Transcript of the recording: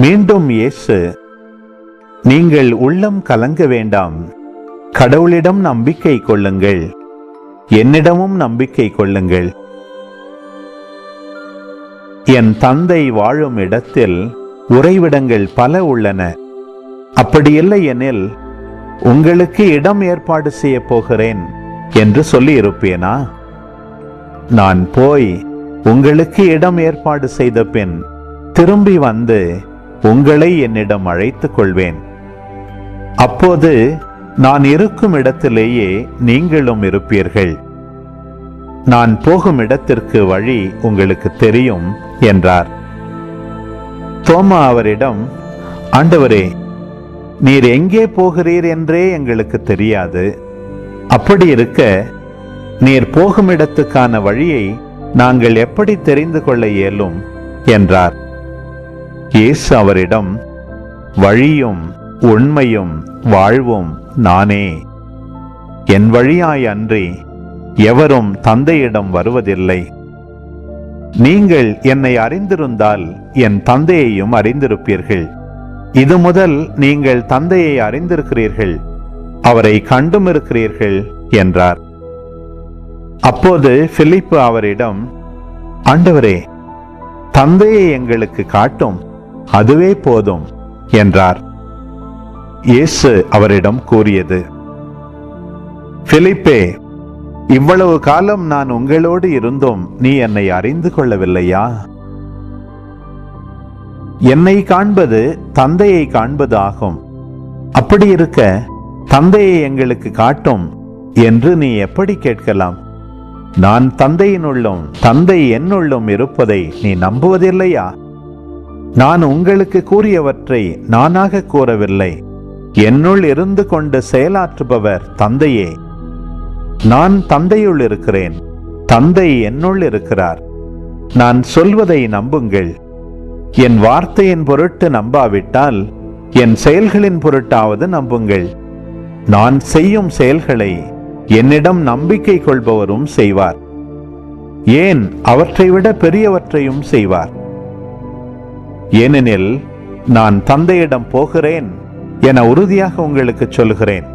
மீண்டும் இயேசு, நீங்கள் உள்ளம் கலங்க வேண்டாம், கடவுளிடம் நம்பிக்கை கொள்ளுங்கள், என்னிடமும் நம்பிக்கை கொள்ளுங்கள். என் தந்தை வாழும் இடத்தில் உறைவிடங்கள் பல உள்ளன. அப்படியில்லை எனில் உங்களுக்கு இடம் ஏற்பாடு செய்ய போகிறேன் என்று சொல்லி இருப்பேனா? நான் போய் உங்களுக்கு இடம் ஏற்பாடு செய்த பின் திரும்பி வந்து உங்களை என்னிடம் அழைத்துக் கொள்வேன். அப்போது நான் இருக்கும் இடத்திலேயே நீங்களும் இருப்பீர்கள். நான் போகும் இடத்திற்கு வழி உங்களுக்கு தெரியும் என்றார். தோமா அவரிடம், ஆண்டவரே, நீர் எங்கே போகிறீர் என்றே எங்களுக்கு தெரியாது. அப்படி இருக்க நீர் போகும் இடத்துக்கான வழியை நாங்கள் எப்படி தெரிந்து கொள்ள இயலும் என்றார். இயேசு அவரிடம், வழியும் உண்மையும் வாழ்வும் நானே. என் வழியாய் அன்றி எவரும் தந்தையிடம் வருவதில்லை. நீங்கள் என்னை அறிந்திருந்தால் என் தந்தையையும் அறிந்திருப்பீர்கள். இது முதல் நீங்கள் தந்தையை அறிந்திருக்கிறீர்கள், அவரை கண்டும் இருக்கிறீர்கள் என்றார். அப்போது பிலிப்பு அவரிடம், ஆண்டவரே, தந்தையை எங்களுக்கு காட்டும், அதுவே போதும் என்றார். இயேசு அவரிடம் கூறியது, பிலிப்பே, இவ்வளவு காலம் நான் உங்களோடு இருந்தும் நீ என்னை அறிந்து கொள்ளவில்லையா? என்னை காண்பது தந்தையை காண்பது ஆகும். அப்படி இருக்க தந்தையை எங்களுக்கு காட்டும் என்று நீ எப்படி கேட்கலாம்? நான் தந்தையினுள்ளும் தந்தை என்னுள்ளும் இருப்பதை நீ நம்புவதில்லையா? நான் உங்களுக்கு கூறியவற்றை நானாக கூறவில்லை, என்னுள் இருந்து கொண்டு செயலாற்றுபவர் தந்தையே. நான் தந்தையுள் இருக்கிறேன், தந்தை என்னுள் இருக்கிறார். நான் சொல்வதை நம்புங்கள். என் வார்த்தையின் பொருட்டு நம்பாவிட்டால் என் செயல்களின் பொருட்டாவது நம்புங்கள். நான் செய்யும் செயல்களை என்னிடம் நம்பிக்கை கொள்பவரும் செய்வார், ஏன் அவற்றை விட பெரியவற்றையும் செய்வார். ஏனெனில் நான் தந்தையிடம் போகிறேன் என உறுதியாக உங்களுக்கு சொல்கிறேன்.